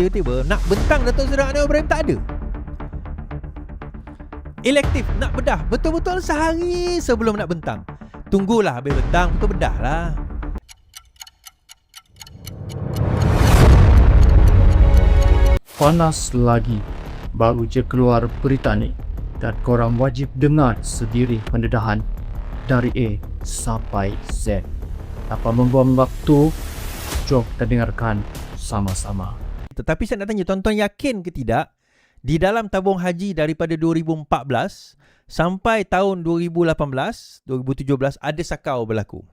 Tiba-tiba nak bentang Datuk Seri Anwar Ibrahim tak ada. Elektif nak bedah betul-betul sehari sebelum nak bentang. Tunggulah habis bentang betul bedah lah. Panas lagi. Baru je keluar berita ni dan korang wajib dengar sendiri pendedahan dari A sampai Z. Tanpa membuang waktu, jom kita dengarkan sama-sama. Tetapi saya nak tanya tuan-tuan, yakin ke tidak di dalam tabung haji daripada 2014 sampai tahun 2018, 2017 ada sakau berlaku.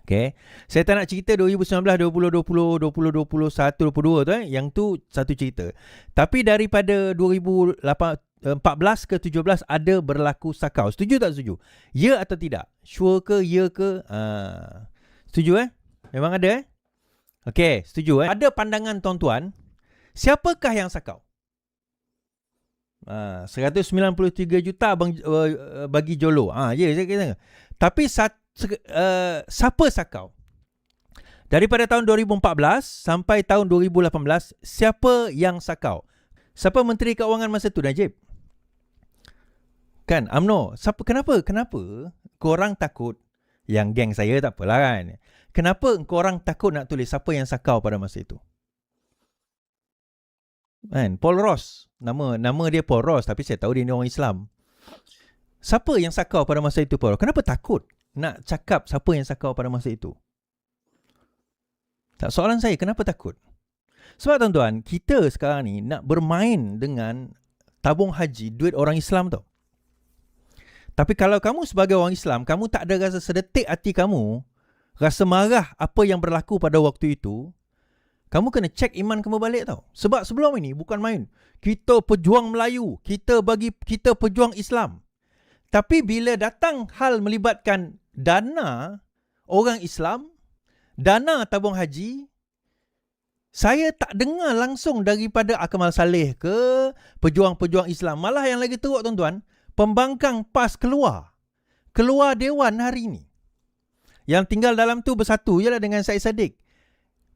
Okay. Saya tak nak cerita 2019, 2020, 2021, 2022 tu yang tu satu cerita. Tapi daripada 2014 ke 17 ada berlaku sakau. Setuju tak setuju? Ya atau tidak? Sure ke, ya ke? Setuju Memang ada Okey, setuju Ada pandangan tuan-tuan, siapakah yang sakau? 193 juta bagi Jolo. Ya, saya kata. Tapi siapa sakau? Daripada tahun 2014 sampai tahun 2018, siapa yang sakau? Siapa Menteri Keuangan masa tu, Najib? Kan, UMNO. Kenapa korang takut? Yang geng saya tak apalah kan. Kenapa korang takut nak tulis siapa yang sakau pada masa itu? Kan, Paul Ross. Nama dia Paul Ross, tapi saya tahu dia ni orang Islam. Siapa yang sakau pada masa itu, Paul? Kenapa takut nak cakap siapa yang sakau pada masa itu? Tak, soalan saya, kenapa takut? Sebab tuan-tuan, kita sekarang ni nak bermain dengan tabung haji, duit orang Islam tau. Tapi kalau kamu sebagai orang Islam, kamu tak ada rasa sedetik hati kamu rasa marah apa yang berlaku pada waktu itu, kamu kena cek iman kamu balik tau. Sebab sebelum ini bukan main. Kita pejuang Melayu, kita pejuang Islam. Tapi bila datang hal melibatkan dana orang Islam, dana tabung haji, saya tak dengar langsung daripada Akmal Saleh ke pejuang-pejuang Islam. Malah yang lagi teruk tuan-tuan, pembangkang PAS keluar Dewan hari ini. Yang tinggal dalam tu bersatu je lah dengan Syed Saddiq.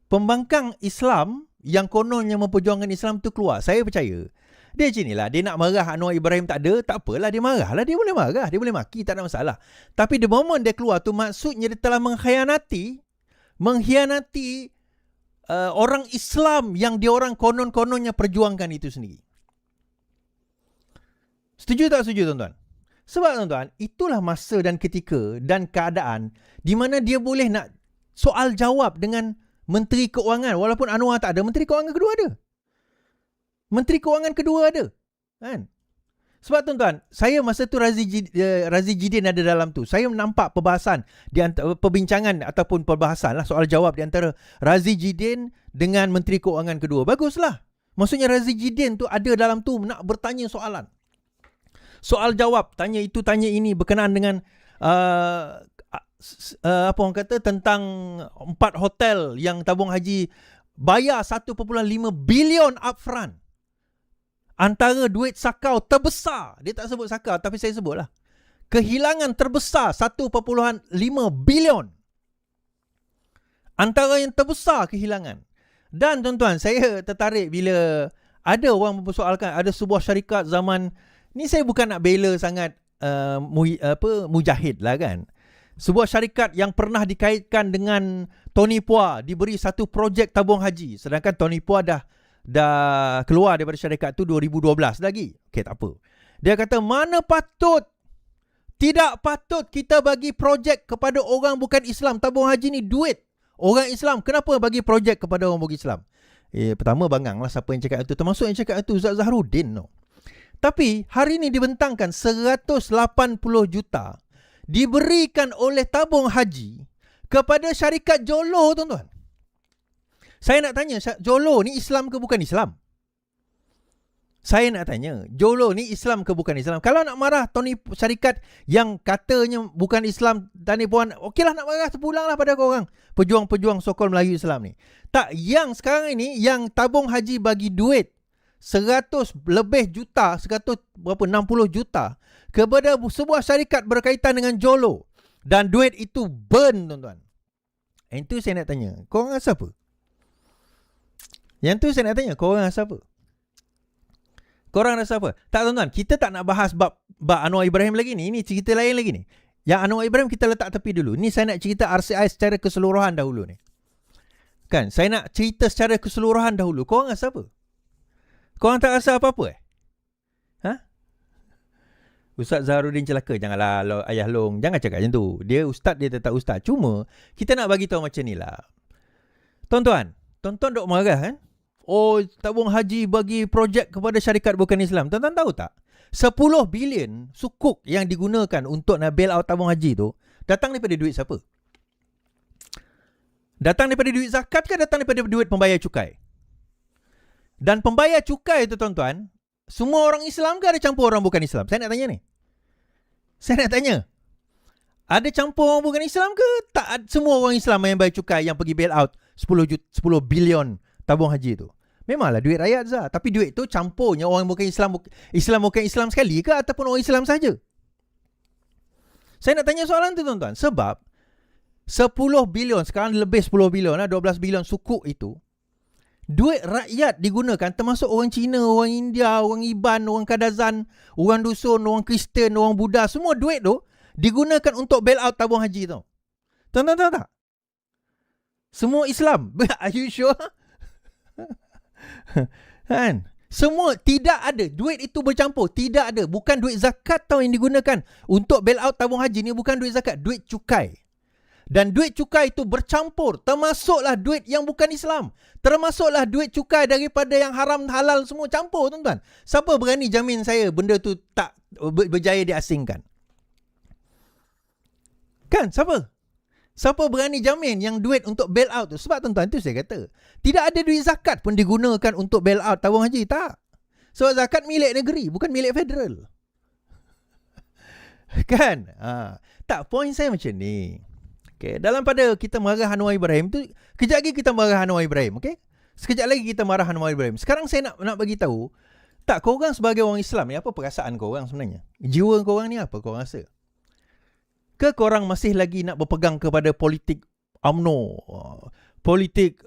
Pembangkang Islam yang kononnya memperjuangkan Islam tu keluar. Saya percaya dia macam inilah. Dia nak marah Anwar Ibrahim tak ada, tak apalah, dia marah lah. Dia boleh marah, dia boleh maki, tak ada masalah. Tapi the moment dia keluar tu, maksudnya dia telah mengkhianati orang Islam yang dia orang konon-kononnya perjuangkan itu sendiri. Setuju tak setuju tuan-tuan? Sebab tuan-tuan, itulah masa dan ketika dan keadaan di mana dia boleh nak soal jawab dengan Menteri Keuangan. Walaupun Anwar tak ada, Menteri Keuangan kedua ada. Menteri Keuangan kedua ada. Kan? Sebab tuan-tuan, saya masa tu Razi Jidin ada dalam tu. Saya nampak perbahasan, perbincangan ataupun perbahasan lah, soal jawab di antara Razi Jidin dengan Menteri Keuangan kedua. Baguslah. Maksudnya Razi Jidin tu ada dalam tu nak bertanya soalan. Soal jawab, tanya itu, tanya ini berkenaan dengan apa orang kata tentang 4 hotel yang tabung haji bayar 1.5 bilion upfront. Antara duit sakau terbesar, dia tak sebut sakau tapi saya sebutlah. Kehilangan terbesar 1.5 bilion. Antara yang terbesar kehilangan. Dan tuan-tuan, saya tertarik bila ada orang mempersoalkan ada sebuah syarikat zaman ni, saya bukan nak bela sangat mujahid lah kan. Sebuah syarikat yang pernah dikaitkan dengan Tony Pua diberi satu projek tabung haji. Sedangkan Tony Pua dah keluar daripada syarikat tu 2012 lagi. Okey, tak apa. Dia kata tidak patut kita bagi projek kepada orang bukan Islam. Tabung haji ni duit orang Islam. Kenapa bagi projek kepada orang bukan Islam? Pertama bangang lah siapa yang cakap itu. Termasuk yang cakap itu Ustaz Zahrudin. Tapi hari ini dibentangkan 180 juta diberikan oleh tabung haji kepada syarikat Jolo, tuan-tuan. Saya nak tanya, Jolo ni Islam ke bukan Islam? Saya nak tanya, Jolo ni Islam ke bukan Islam? Kalau nak marah Tony syarikat yang katanya bukan Islam, Tani Puan, okeylah nak marah, terpulanglah pada korang pejuang-pejuang sokol Melayu Islam ni. Tak, yang sekarang ini yang tabung haji bagi duit 100 lebih juta, 160 juta kepada sebuah syarikat berkaitan dengan Jolo, dan duit itu burn, tuan-tuan. Itu saya nak tanya, korang rasa apa? Yang tu saya nak tanya, korang rasa apa? Korang rasa apa? Tak tuan-tuan, kita tak nak bahas bab Anwar Ibrahim lagi ni. Ini cerita lain lagi ni. Yang Anwar Ibrahim kita letak tepi dulu. Ni saya nak cerita RCI secara keseluruhan dahulu ni. Kan, saya nak cerita secara keseluruhan dahulu. Korang rasa apa? Korang tak rasa apa-apa Ha? Ustaz Zaharuddin celaka. Janganlah Ayah Long. Jangan cakap macam tu. Dia ustaz, dia tetap ustaz. Cuma, kita nak bagi tahu macam ni lah. Tuan-tuan dok marah kan? Oh, tabung haji bagi projek kepada syarikat bukan Islam. Tuan-tuan tahu tak? 10 bilion sukuk yang digunakan untuk nak bail out tabung haji tu datang daripada duit siapa? Datang daripada duit zakat ke datang daripada duit pembayar cukai? Dan pembayar cukai tu tuan-tuan, semua orang Islam ke ada campur orang bukan Islam? Saya nak tanya ni. Saya nak tanya. Ada campur orang bukan Islam ke? Tak semua orang Islam yang bayar cukai yang pergi bail out 10 bilion tabung haji tu. Memanglah duit rakyat Zah. Tapi duit tu campurnya orang bukan Islam bukan Islam sekali ke ataupun orang Islam saja? Saya nak tanya soalan tu tuan-tuan. Sebab 10 bilion, sekarang lebih 10 bilion lah, 12 bilion sukuk itu, duit rakyat digunakan termasuk orang Cina, orang India, orang Iban, orang Kadazan, orang Dusun, orang Kristian, orang Buddha. Semua duit tu digunakan untuk bail out tabung haji tu. Tuan-tuan tahu tak? Semua Islam. Are you sure? Kan? Semua tidak ada. Duit itu bercampur. Tidak ada. Bukan duit zakat tau yang digunakan untuk bail out tabung haji ni. Bukan duit zakat. Duit cukai. Dan duit cukai itu bercampur. Termasuklah duit yang bukan Islam. Termasuklah duit cukai daripada yang haram halal semua campur tuan-tuan. Siapa berani jamin saya benda tu tak berjaya diasingkan? Kan? Siapa berani jamin yang duit untuk bail out tu? Sebab tuan-tuan tu saya kata, tidak ada duit zakat pun digunakan untuk bail out tabung haji. Tak. Sebab zakat milik negeri, bukan milik federal. Kan? Tak, point saya macam ni. Okay, dalam pada kita marah Anwar Ibrahim tu, kejap lagi kita marah Anwar Ibrahim. Okay? Sekejap lagi kita marah Anwar Ibrahim. Sekarang saya nak bagi tahu, tak, korang sebagai orang Islam ni, apa perasaan korang sebenarnya? Jiwa korang ni apa korang rasa? Ke korang masih lagi nak berpegang kepada politik UMNO, politik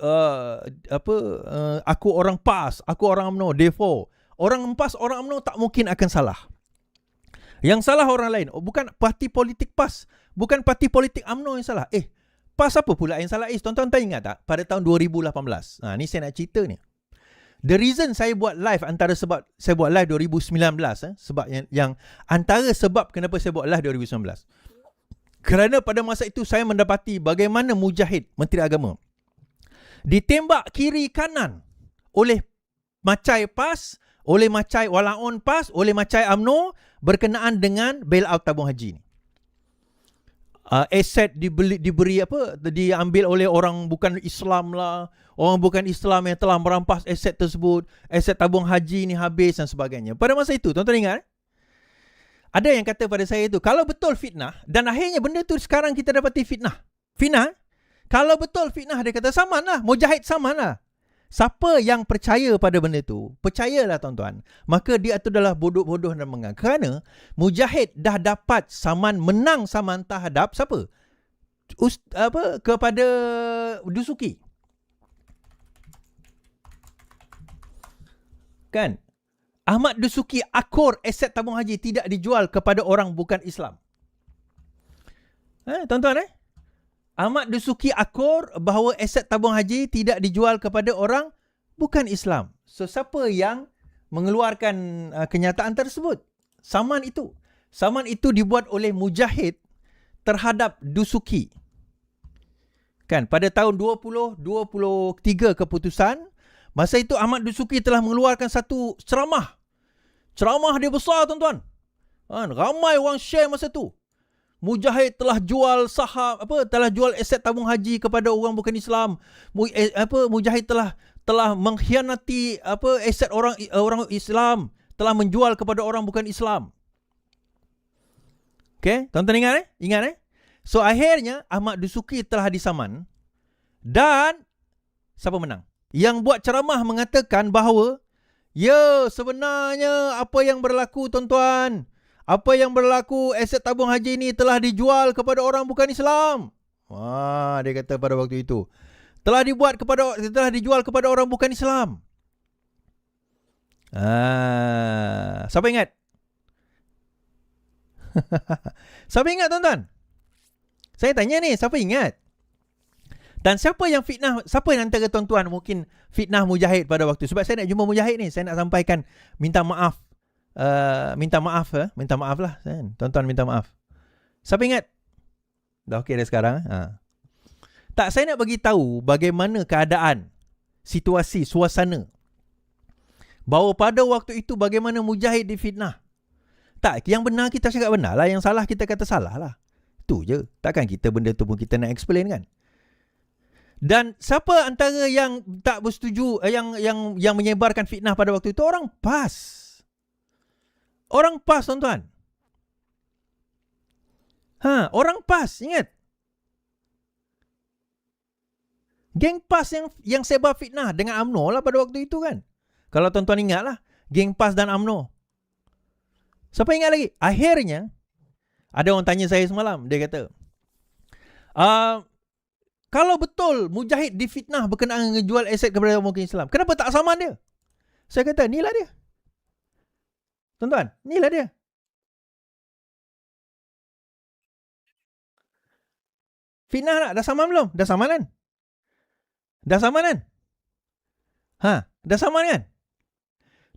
aku orang PAS, aku orang UMNO, therefore orang PAS, orang UMNO tak mungkin akan salah. Yang salah orang lain. Bukan parti politik PAS, bukan parti politik UMNO yang salah. PAS apa pula yang salah? Tuan-tuan tak ingat tak? Pada tahun 2018. Ni saya nak cerita ni. The reason saya buat live sebab saya buat live 2019, sebab yang antara sebab kenapa saya buat live 2019. Kerana pada masa itu saya mendapati bagaimana Mujahid, Menteri Agama, ditembak kiri kanan oleh macai PAS, oleh macai Walaun PAS, oleh macai UMNO berkenaan dengan bail out tabung haji ni. Aset diambil oleh orang bukan Islam lah, orang bukan Islam yang telah merampas aset tersebut, aset tabung haji ni habis dan sebagainya. Pada masa itu, tuan-tuan ingat? Ada yang kata pada saya itu, kalau betul fitnah, dan akhirnya benda tu sekarang kita dapati fitnah. Kalau betul fitnah, dia kata saman lah, Mujahid saman lah. Siapa yang percaya pada benda tu, percayalah tuan-tuan, maka dia itu adalah bodoh-bodoh dan mengang. Kerana Mujahid dah dapat menang saman terhadap siapa? Kepada Dusuki. Kan? Ahmad Dusuki akur aset tabung haji tidak dijual kepada orang bukan Islam. Tuan-tuan Ahmad Dusuki akur bahawa aset tabung haji tidak dijual kepada orang bukan Islam. So siapa yang mengeluarkan kenyataan tersebut? Saman itu dibuat oleh Mujahid terhadap Dusuki. Kan, pada tahun 2023 keputusan, masa itu Ahmad Dusuki telah mengeluarkan satu ceramah. Ceramah dia besar tuan-tuan. Ramai orang share masa tu. Mujahid telah jual saham, telah jual aset tabung haji kepada orang bukan Islam. Mujahid telah mengkhianati aset orang Islam, telah menjual kepada orang bukan Islam. Okey, tuan-tuan ingat So akhirnya Ahmad Dusuki telah disaman dan siapa menang? Yang buat ceramah mengatakan bahawa sebenarnya apa yang berlaku tuan-tuan, apa yang berlaku, aset tabung haji ni telah dijual kepada orang bukan Islam. Dia kata pada waktu itu. telah dijual kepada orang bukan Islam. Siapa ingat? Siapa ingat tuan-tuan? Saya tanya ni, siapa ingat? Dan siapa yang fitnah, siapa yang antara tuan-tuan mungkin fitnah Mujahid pada waktu? Sebab saya nak jumpa Mujahid ni, saya nak sampaikan minta maaf. Minta maaf lah. Tuan-tuan minta maaf. Siapa ingat? Dah okey dah sekarang. Tak, saya nak bagi tahu bagaimana keadaan, situasi, suasana. Bahawa pada waktu itu bagaimana Mujahid difitnah. Tak, yang benar kita cakap benar lah, yang salah kita kata salah lah. Itu je. Takkan kita benda tu pun kita nak explain kan? Dan siapa antara yang tak bersetuju, yang menyebarkan fitnah pada waktu itu? Orang PAS. Orang PAS, tuan-tuan. Orang PAS, ingat. Geng PAS yang sebar fitnah dengan UMNO lah pada waktu itu kan. Kalau tuan-tuan ingat lah, geng PAS dan UMNO. Siapa ingat lagi? Akhirnya, ada orang tanya saya semalam, dia kata, kalau betul Mujahid difitnah berkenaan ngejual aset kepada orang bukan Islam, kenapa tak saman dia? Saya kata, inilah dia. Tuan-tuan, inilah dia. Fitnah tak? Dah saman belum? Dah saman kan? Dah saman kan? Dah saman kan?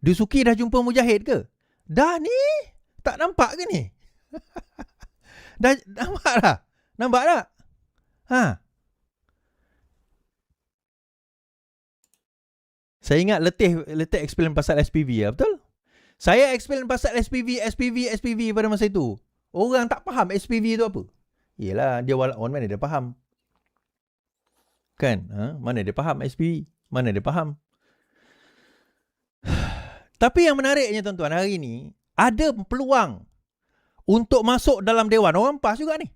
Dusuki dah jumpa Mujahid ke? Dah ni? Tak nampak ke ni? Dah nampak dah? Nampak tak? Saya ingat letih explain pasal SPV lah, betul? Saya explain pasal SPV pada masa itu. Orang tak faham SPV itu apa. Yelah, dia walaupun mana dia faham. Kan? Mana dia faham SPV? Mana dia faham? Tapi yang menariknya tuan-tuan, hari ni ada peluang untuk masuk dalam dewan. Orang PAS juga ni.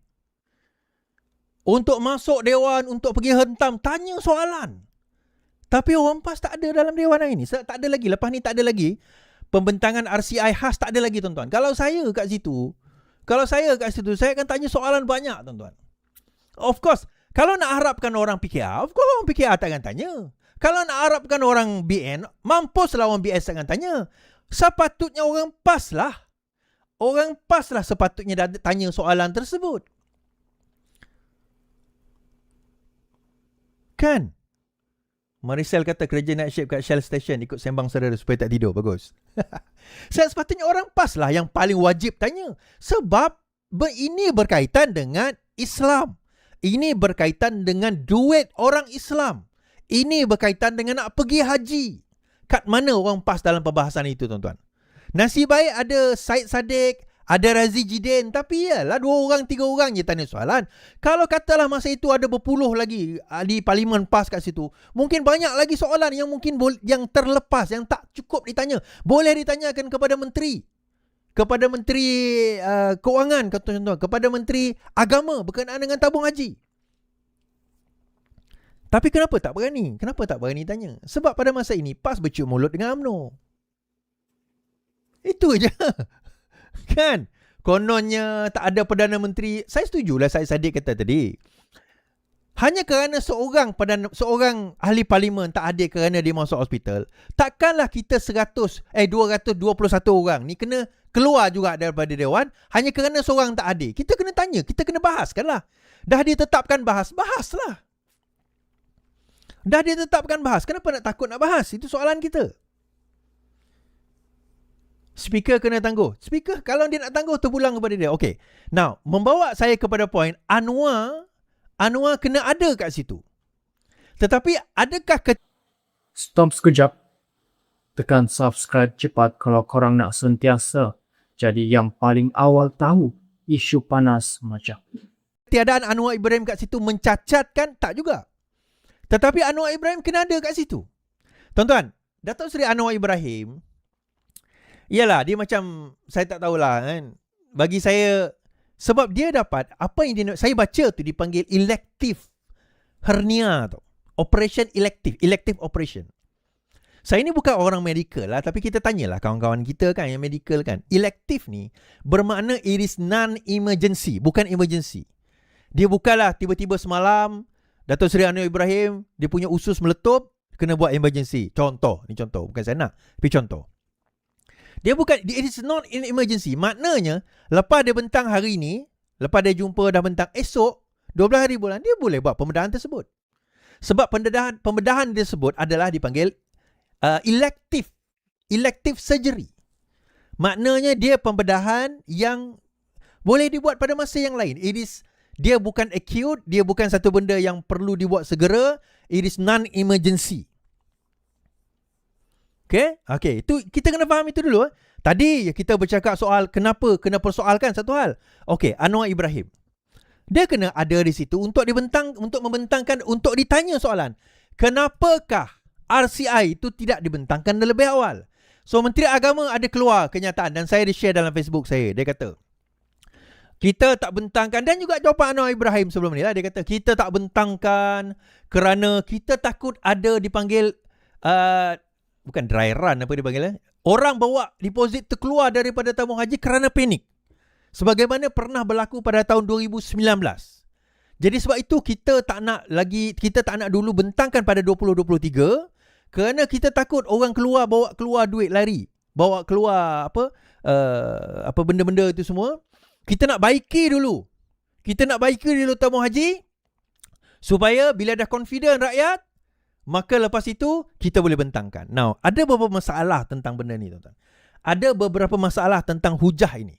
Untuk masuk dewan, untuk pergi hentam, tanya soalan. Tapi orang PAS tak ada dalam dewan hari ni. Tak ada lagi. Lepas ni tak ada lagi. Pembentangan RCI khas tak ada lagi, tuan-tuan. Kalau saya kat situ, saya akan tanya soalan banyak, tuan-tuan. Of course, kalau nak harapkan orang PKR, of course orang PKR tak akan tanya. Kalau nak harapkan orang BN, mampuslah orang BS tak akan tanya. Sepatutnya orang PAS lah. Orang PAS lah sepatutnya tanya soalan tersebut. Kan? Marisel kata kerja night shift kat Shell Station, ikut sembang saudara supaya tak tidur. Bagus. Saya sepatutnya orang PAS lah yang paling wajib tanya. Sebab ini berkaitan dengan Islam. Ini berkaitan dengan duit orang Islam. Ini berkaitan dengan nak pergi haji. Kat mana orang PAS dalam perbahasan itu, tuan-tuan? Nasib baik ada Syed Saddiq, ada Razi Jidin. Tapi yalah, 2 orang, 3 orang je tanya soalan. Kalau katalah masa itu ada berpuluh lagi di Parlimen PAS kat situ, mungkin banyak lagi soalan yang mungkin yang terlepas, yang tak cukup ditanya. Boleh ditanyakan kepada menteri. Kepada menteri keuangan, contoh, kepada menteri agama berkenaan dengan tabung haji. Tapi kenapa tak berani? Kenapa tak berani tanya? Sebab pada masa ini PAS bercium mulut dengan UMNO. Itu je. Kan? Kononnya tak ada Perdana Menteri. Saya setujulah Syed Saddiq kata tadi. Hanya kerana seorang ahli parlimen tak hadir kerana dia masuk hospital, takkanlah kita 221 orang ni kena keluar juga daripada dewan hanya kerana seorang tak hadir. Kita kena tanya, kita kena bahaskanlah. Dah ditetapkan bahaslah. Dah ditetapkan bahas. Kenapa nak takut nak bahas? Itu soalan kita. Speaker kena tangguh. Speaker kalau dia nak tangguh terpulang kepada dia. Okay. Now, membawa saya kepada poin Anwar kena ada kat situ. Tetapi adakah Stop sekejap. Tekan subscribe cepat kalau korang nak sentiasa jadi yang paling awal tahu isu panas macam. Ketiadaan Anwar Ibrahim kat situ mencacatkan? Tak juga. Tetapi Anwar Ibrahim kena ada kat situ. Tuan-tuan, Datuk Seri Anwar Ibrahim, iyalah, dia macam, saya tak tahulah kan. Bagi saya, sebab dia dapat, apa yang dia, saya baca tu dipanggil elective hernia tu. Operation elective operation. Saya ni bukan orang medical lah, tapi kita tanyalah kawan-kawan kita kan yang medical kan. Elective ni bermakna it is non-emergency, bukan emergency. Dia bukanlah tiba-tiba semalam Dato' Seri Anwar Ibrahim, dia punya usus meletup, kena buat emergency. Contoh, ni contoh, bukan saya nak, tapi contoh. Dia bukan, it is not an emergency. Maknanya, lepas dia bentang hari ni, lepas dia jumpa dah bentang esok, 12 hari bulan, dia boleh buat pembedahan tersebut. Sebab pembedahan tersebut adalah dipanggil elective surgery. Maknanya dia pembedahan yang boleh dibuat pada masa yang lain. Dia bukan acute, dia bukan satu benda yang perlu dibuat segera. It is non-emergency. Okay, itu kita kena faham itu dulu. Tadi kita bercakap soal kenapa kena persoalkan satu hal. Okay, Anwar Ibrahim, dia kena ada di situ untuk membentangkan, untuk ditanya soalan. Kenapakah RCI itu tidak dibentangkan lebih awal? So, Menteri Agama ada keluar kenyataan dan saya di-share dalam Facebook saya. Dia kata, kita tak bentangkan, dan juga jawapan Anwar Ibrahim sebelum ni lah. Dia kata, kita tak bentangkan kerana kita takut ada dipanggil, bukan dry run apa dipanggil, orang bawa deposit terkeluar daripada tabung haji kerana panik. Sebagaimana pernah berlaku pada tahun 2019. Jadi sebab itu kita tak nak dulu bentangkan pada 2023 kerana kita takut orang bawa keluar duit lari, bawa keluar apa benda-benda itu semua. Kita nak baiki dulu tabung haji supaya bila dah confident rakyat, maka lepas itu kita boleh bentangkan. Now, ada beberapa masalah tentang benda ni, tuan-tuan. Ada beberapa masalah tentang hujah ini.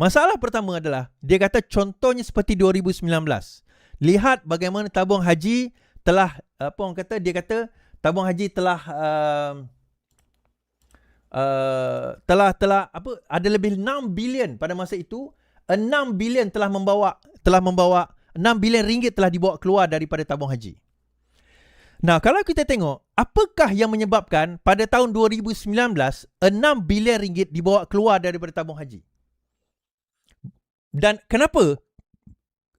Masalah pertama adalah, dia kata contohnya seperti 2019. Lihat bagaimana tabung haji telah, tabung haji telah ada lebih 6 bilion pada masa itu. 6 bilion telah membawa 6 bilion ringgit telah dibawa keluar daripada tabung haji. Nah, kalau kita tengok, apakah yang menyebabkan pada tahun 2019 6 bilion ringgit dibawa keluar daripada tabung haji? Dan kenapa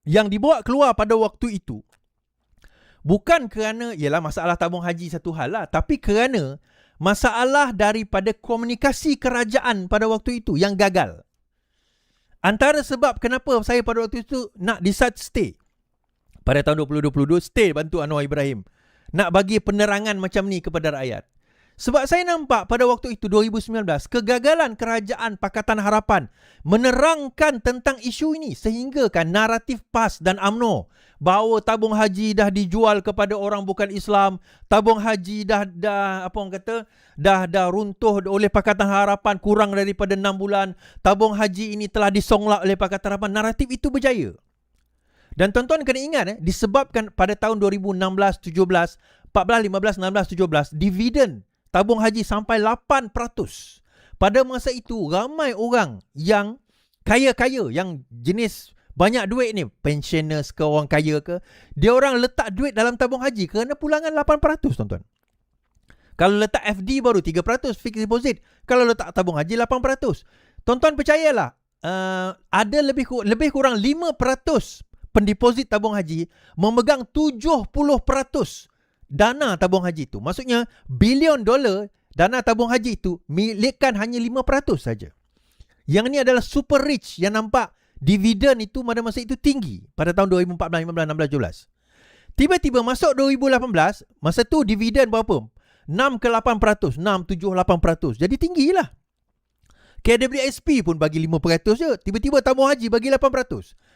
yang dibawa keluar pada waktu itu bukan kerana, ialah masalah tabung haji satu hal lah, tapi kerana masalah daripada komunikasi kerajaan pada waktu itu yang gagal. Antara sebab kenapa saya pada waktu itu nak decide stay pada tahun 2022, stay bantu Anwar Ibrahim, nak bagi penerangan macam ni kepada rakyat. Sebab saya nampak pada waktu itu 2019, kegagalan kerajaan Pakatan Harapan menerangkan tentang isu ini, sehingga kan naratif PAS dan UMNO bahawa tabung haji dah dijual kepada orang bukan Islam, tabung haji dah runtuh oleh Pakatan Harapan kurang daripada 6 bulan, tabung haji ini telah disonglak oleh Pakatan Harapan. Naratif itu berjaya. Dan tuan-tuan kena ingat, disebabkan pada tahun 2016, 17, 14, 15, 16, 17, dividen tabung haji sampai 8%. Pada masa itu, ramai orang yang kaya-kaya, yang jenis banyak duit ni, pensioners ke, orang kaya ke, dia orang letak duit dalam tabung haji kerana pulangan 8%, tuan-tuan. Kalau letak FD baru 3%, fixed deposit. Kalau letak tabung haji 8%. Tuan-tuan percayalah, ada lebih kurang 5% pendeposit tabung haji memegang 70% dana tabung haji itu. Maksudnya bilion dolar dana tabung haji itu milikkan hanya 5% saja. Yang ni adalah super rich yang nampak dividen itu pada masa itu tinggi pada tahun 2014, 15, 16, 17. Tiba-tiba masuk 2018, masa tu dividen berapa? 6 ke 8%, 6, 7, 8%. Jadi tinggilah. KWSP pun bagi 5% je. Tiba-tiba tabung haji bagi 8%.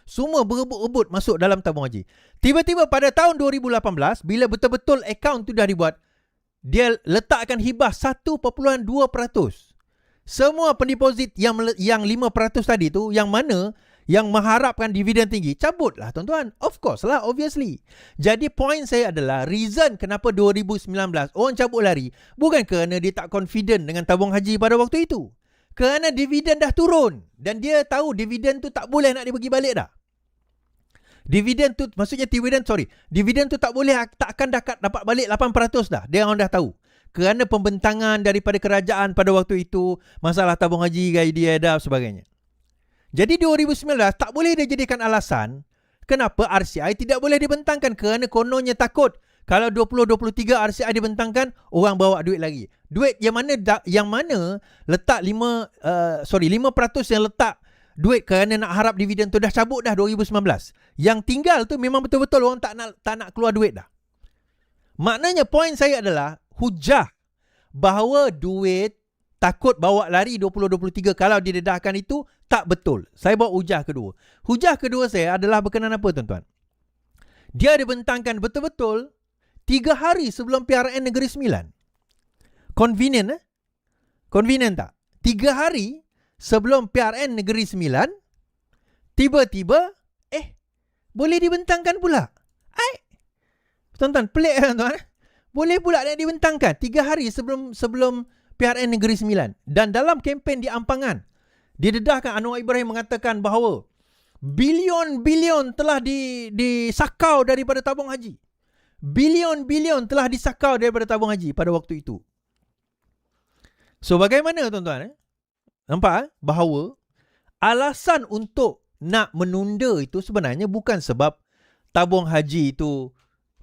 Semua berebut-rebut masuk dalam tabung haji. Tiba-tiba pada tahun 2018, bila betul-betul akaun tu dah dibuat, dia letakkan hibah 1.2%. Semua pendeposit yang 5% tadi tu, yang mana yang mengharapkan dividen tinggi, cabutlah tuan-tuan. Of course lah, obviously. Jadi point saya adalah, reason kenapa 2019 orang cabut lari, bukan kerana dia tak confident dengan tabung haji pada waktu itu. Kerana dividen dah turun. Dan dia tahu dividen tu tak boleh nak dibagi balik dah. Dividen tu tak boleh, tak akan dapat balik 8% dah. Dia orang dah tahu. Kerana pembentangan daripada kerajaan pada waktu itu, masalah tabung haji, gaidi dan sebagainya. Jadi 2019 tak boleh dia jadikan alasan kenapa RCI tidak boleh dibentangkan, kerana kononnya takut kalau 2023 RCI dibentangkan, orang bawa duit lagi. Duit yang mana letak 5% yang letak duit kerana nak harap dividen tu dah cabut dah 2019. Yang tinggal tu memang betul-betul orang tak nak keluar duit dah. Maknanya poin saya adalah hujah bahawa duit takut bawa lari 2023 kalau didedahkan itu tak betul. Saya bawa hujah kedua. Hujah kedua saya adalah berkenaan apa tuan-tuan? Dia dibentangkan betul-betul 3 hari sebelum PRN Negeri Sembilan. Convenient Convenient tak? 3 hari sebelum PRN Negeri Sembilan, tiba-tiba, boleh dibentangkan pula. Tuan-tuan, pelik kan tuan? Boleh pula dia dibentangkan 3 hari sebelum PRN Negeri Sembilan. Dan dalam kempen di Ampangan, didedahkan Anwar Ibrahim mengatakan bahawa bilion-bilion telah disakau daripada tabung haji. Bilion-bilion telah disakau daripada tabung haji pada waktu itu. So bagaimana tuan-tuan? Nampak bahawa alasan untuk nak menunda itu sebenarnya bukan sebab tabung haji itu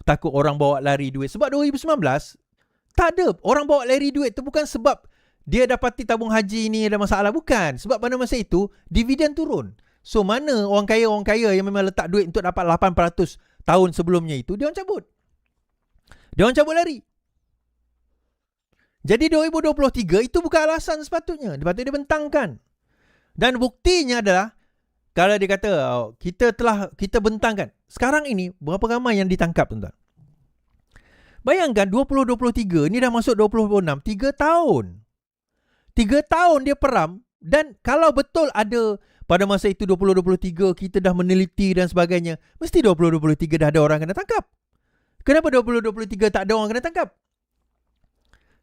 takut orang bawa lari duit. Sebab 2019 tak ada orang bawa lari duit tu bukan sebab dia dapati tabung haji ni ada masalah. Bukan. Sebab pada masa itu dividen turun. So mana orang kaya yang memang letak duit untuk dapat 8% tahun sebelumnya itu, dia orang cabut. Dia orang cabut lari. Jadi 2023 itu bukan alasan sepatutnya. Sepatutnya dibentangkan. Dan buktinya adalah kalau dia kata kita bentangkan. Sekarang ini berapa ramai yang ditangkap tuan-tuan? Bayangkan 2023 ni dah masuk 2026, 3 tahun. 3 tahun dia peram. Dan kalau betul ada pada masa itu 2023 kita dah meneliti dan sebagainya, mesti 2023 dah ada orang kena tangkap. Kenapa 2023 tak ada orang kena tangkap?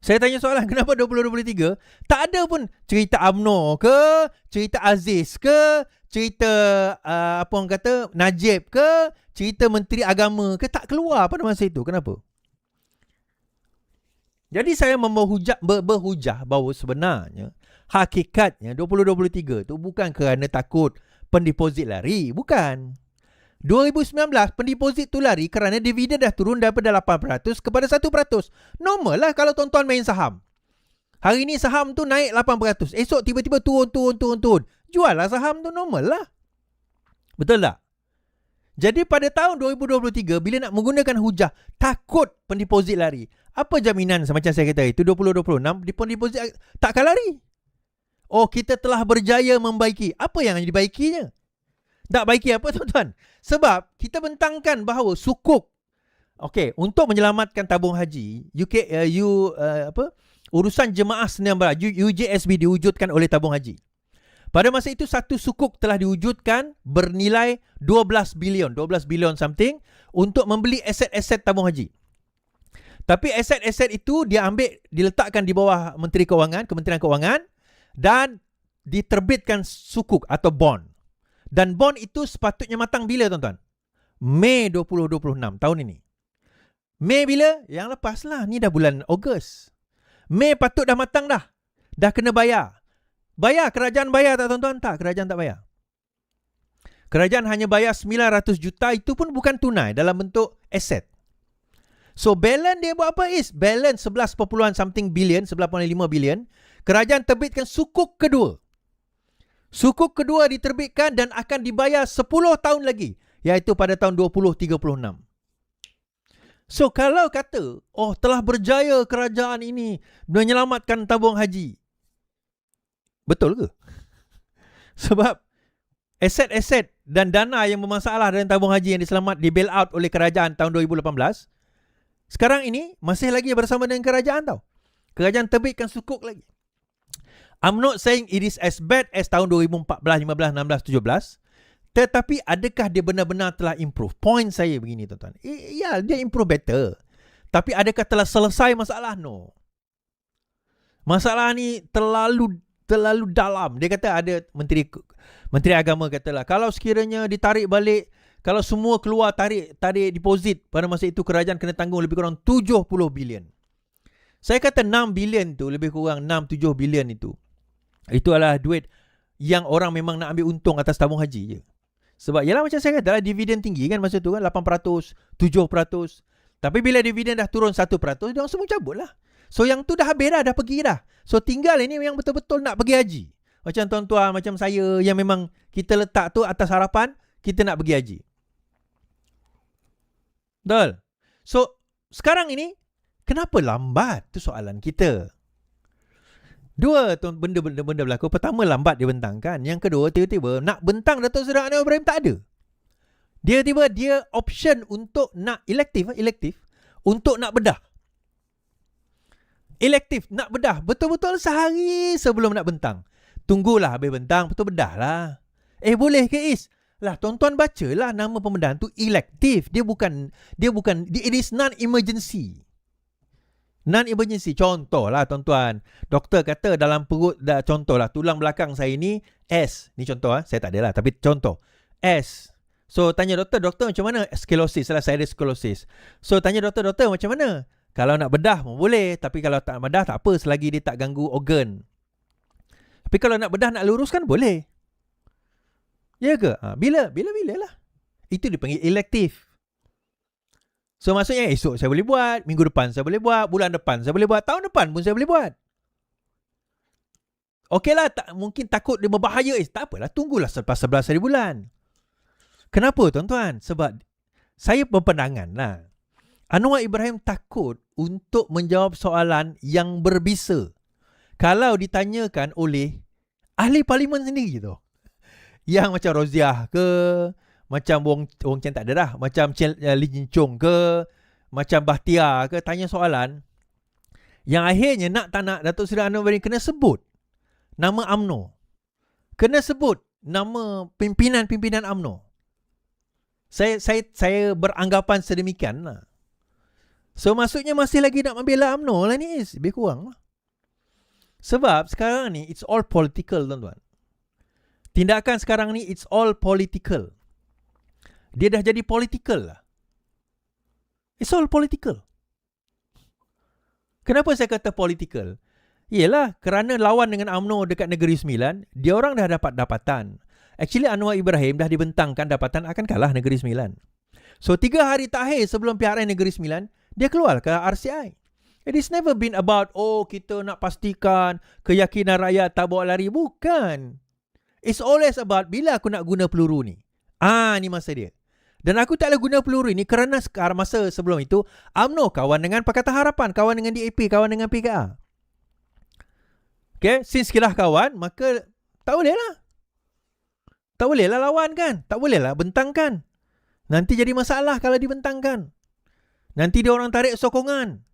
Saya tanya soalan, kenapa 2023 tak ada pun cerita UMNO ke, cerita Aziz ke, cerita apa orang kata Najib ke, cerita Menteri Agama ke, tak keluar pada masa itu. Kenapa? Jadi saya berhujah bahawa sebenarnya hakikatnya 2023 tu bukan kerana takut pendeposit lari, bukan. 2019 pendeposit tu lari kerana dividen dah turun daripada 8% kepada 1%. Normal lah kalau tuan-tuan main saham. Hari ni saham tu naik 8%. Esok tiba-tiba turun. Jual lah saham tu, normal lah. Betul tak? Jadi pada tahun 2023 bila nak menggunakan hujah takut pendeposit lari, apa jaminan macam saya kata itu 2026 pendeposit takkan lari? Oh, kita telah berjaya membaiki. Apa yang dibaikinya? Tak baiki apa tuan-tuan? Sebab kita bentangkan bahawa sukuk untuk menyelamatkan tabung haji, urusan jemaah Sdn Bhd UJSB diwujudkan oleh tabung haji. Pada masa itu satu sukuk telah diwujudkan bernilai 12 bilion something untuk membeli aset-aset tabung haji. Tapi aset-aset itu dia ambil, diletakkan di bawah Kementerian Kewangan dan diterbitkan sukuk atau bond. Dan bond itu sepatutnya matang bila tuan-tuan? Mei 2026 tahun ini. Mei bila? Yang lepas lah. Ni dah bulan Ogos. Mei patut dah matang dah. Dah kena bayar. Kerajaan bayar tak tuan-tuan? Tak, kerajaan tak bayar. Kerajaan hanya bayar 900 juta, itu pun bukan tunai, dalam bentuk aset. So balance dia buat apa is? Balance 11 something billion, 11.5 billion. Kerajaan terbitkan sukuk kedua. Sukuk kedua diterbitkan dan akan dibayar 10 tahun lagi, iaitu pada tahun 2036. So kalau kata, telah berjaya kerajaan ini menyelamatkan tabung haji, betul ke? Sebab aset-aset dan dana yang bermasalah dalam tabung haji yang di bail out oleh kerajaan tahun 2018, sekarang ini masih lagi bersama dengan kerajaan tau. Kerajaan terbitkan sukuk lagi. I'm not saying it is as bad as tahun 2014, 15, 16, 17. Tetapi adakah dia benar-benar telah improve? Point saya begini tuan-tuan. Ya, dia improve better. Tapi adakah telah selesai masalah? No. Masalah ni terlalu dalam. Dia kata ada Menteri Agama katalah, kalau sekiranya ditarik balik, kalau semua keluar tarik deposit, pada masa itu kerajaan kena tanggung lebih kurang 70 bilion. Saya kata 6 bilion tu, lebih kurang 6-7 bilion itu adalah duit yang orang memang nak ambil untung atas tabung haji je. Sebab yalah macam saya kata lah, dividen tinggi kan masa tu kan, 8%, 7%. Tapi bila dividen dah turun 1%, dia orang semua cabut lah. So yang tu dah habis dah pergi dah. So tinggal ini yang betul-betul nak pergi haji. macam tuan-tuan, macam saya yang memang kita letak tu atas harapan kita nak pergi haji. Betul? So, sekarang ini kenapa lambat? Tu soalan kita. Dua benda berlaku. Pertama, lambat dia bentangkan. Yang kedua, tiba-tiba nak bentang Datuk Seri Anwar Ibrahim tak ada. Tiba-tiba dia option untuk nak elektif untuk nak bedah. Elektif nak bedah betul-betul sehari sebelum nak bentang. Tunggulah habis bentang, betul bedah lah. Boleh ke Is? Lah, tuan-tuan bacalah nama pembedahan tu elektif. Dia bukan it is non-emergency. Non-emergency. Contoh lah tuan-tuan, doktor kata dalam perut, contoh lah tulang belakang saya ni S. Ni contoh saya tak ada lah, tapi contoh S. So tanya doktor macam mana? Scoliosis lah, saya ada scoliosis. So tanya doktor macam mana? Kalau nak bedah pun boleh, tapi kalau tak bedah tak apa selagi dia tak ganggu organ. Tapi kalau nak bedah, nak luruskan boleh. Ya ke? Bila lah. Itu dipanggil elektif. So maksudnya esok saya boleh buat, minggu depan saya boleh buat, bulan depan saya boleh buat, tahun depan pun saya boleh buat. Okeylah, mungkin takut dia berbahaya. Tak apalah, tunggulah selepas 11 hari bulan. Kenapa tuan-tuan? Sebab saya berpandangan lah, Anwar Ibrahim takut untuk menjawab soalan yang berbisa kalau ditanyakan oleh ahli parlimen sendiri tu. Yang macam Roziah ke, macam Wong Chen tak ada dah, macam Lee Jin Chong ke, macam Bahtiar ke, tanya soalan yang akhirnya nak tak nak Datuk Seri Anwar Ibrahim kena sebut nama UMNO, kena sebut nama pimpinan UMNO. Saya beranggapan sedemikian lah. So maksudnya masih lagi nak membela UMNO lah ni, lebih kurang lah. Sebab sekarang ni it's all political tuan-tuan. Tindakan sekarang ni it's all political. Dia dah jadi political lah. It's all political. Kenapa saya kata political? Yelah, kerana lawan dengan UMNO dekat Negeri Sembilan, dia orang dah dapat dapatan. Actually Anwar Ibrahim dah dibentangkan dapatan akan kalah Negeri Sembilan. So 3 hari terakhir sebelum PRN Negeri Sembilan, dia keluar ke RCI. It is never been about, kita nak pastikan keyakinan rakyat tak bawa lari. Bukan. It's always about bila aku nak guna peluru ni. Ni masa dia. Dan aku tak boleh guna peluru ni kerana sekarang masa sebelum itu UMNO kawan dengan Pakatan Harapan, kawan dengan DAP, kawan dengan PKR. Okay, since kita kawan, maka tak boleh lah. Tak boleh lah lawan kan. Tak boleh lah bentangkan. Nanti jadi masalah kalau dibentangkan. Nanti dia orang tarik sokongan.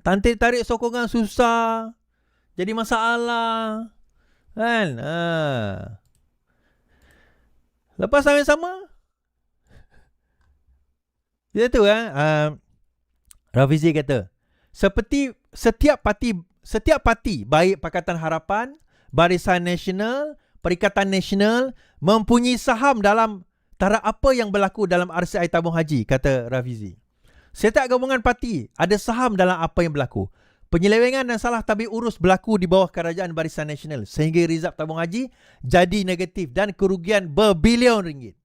Tarik sokongan susah. Jadi masalah. Kan? Lepas sama-sama. Dia tu Rafizi kata, seperti setiap parti baik Pakatan Harapan, Barisan Nasional, Perikatan Nasional mempunyai saham dalam taraf apa yang berlaku dalam RCI tabung haji, kata Rafizi. Setiap gabungan parti ada saham dalam apa yang berlaku. Penyelewengan dan salah tabik urus berlaku di bawah kerajaan Barisan Nasional sehingga rizab tabung haji jadi negatif dan kerugian berbilion ringgit.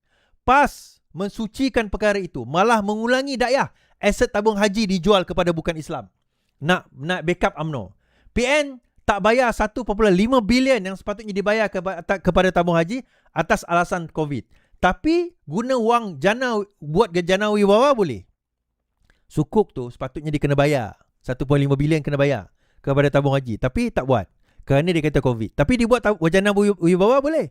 PAS mensucikan perkara itu, malah mengulangi dakyah aset tabung haji dijual kepada bukan Islam. Nak backup UMNO. PN tak bayar 1.5 bilion yang sepatutnya dibayar kepada tabung haji atas alasan COVID. Tapi guna wang jana buat jana wibawa boleh. Sukuk tu sepatutnya dia kena bayar 1.5 bilion kena bayar kepada tabung haji, tapi tak buat kerana dia kata COVID. Tapi dia buat wajana wibawa boleh.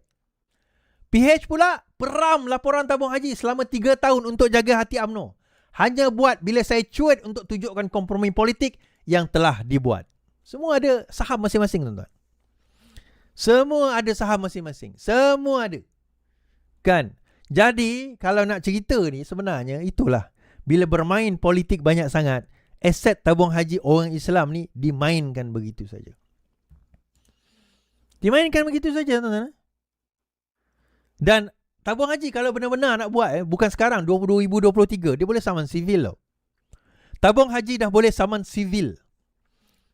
PH pula peram laporan tabung haji selama 3 tahun untuk jaga hati UMNO. Hanya buat bila saya cuit untuk tunjukkan kompromi politik yang telah dibuat. Semua ada saham masing-masing tuan-tuan. Semua ada saham masing-masing. Semua ada. Kan? Jadi kalau nak cerita ni sebenarnya itulah. Bila bermain politik banyak sangat, aset tabung haji orang Islam ni dimainkan begitu saja. Dimainkan begitu saja tuan-tuan. Dan tabung haji kalau benar-benar nak buat bukan sekarang 2023, dia boleh saman sivil tau. Tabung haji dah boleh saman sivil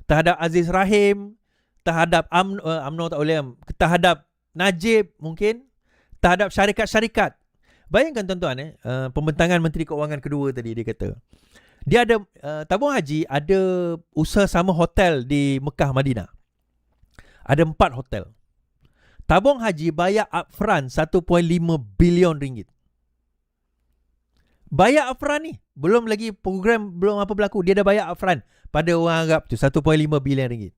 terhadap Aziz Rahim, terhadap UMNO tak boleh, terhadap Najib mungkin, terhadap syarikat-syarikat. Bayangkan tuan-tuan pembentangan Menteri Keuangan kedua tadi, dia kata dia ada tabung haji ada usaha sama hotel di Mekah, Madinah. Ada 4 hotel. Tabung haji bayar upfront 1.5 bilion ringgit. Bayar upfront ni. Belum lagi program, belum apa berlaku. Dia dah bayar upfront pada orang Arab tu 1.5 bilion ringgit.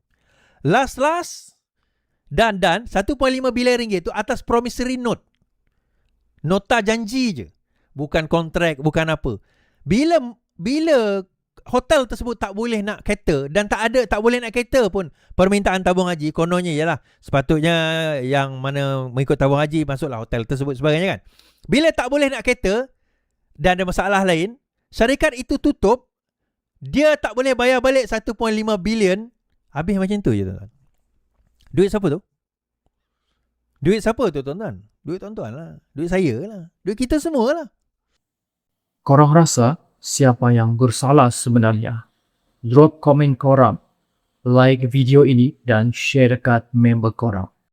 Last dan 1.5 bilion ringgit tu atas promissory note. Nota janji je. Bukan kontrak, bukan apa. Bila hotel tersebut tak boleh nak cater dan tak boleh nak cater pun permintaan tabung haji, kononnya ialah sepatutnya yang mana mengikut tabung haji masuklah hotel tersebut sebagainya kan. Bila tak boleh nak cater dan ada masalah lain, syarikat itu tutup, dia tak boleh bayar balik 1.5 bilion, habis macam tu je tuan-tuan. Duit siapa tu? Duit siapa tu tuan-tuan? Duit tuan-tuan lah. Duit saya lah. Duit kita semua lah. Korang rasa siapa yang bersalah sebenarnya? Drop komen korang, like video ini dan share dekat member korang.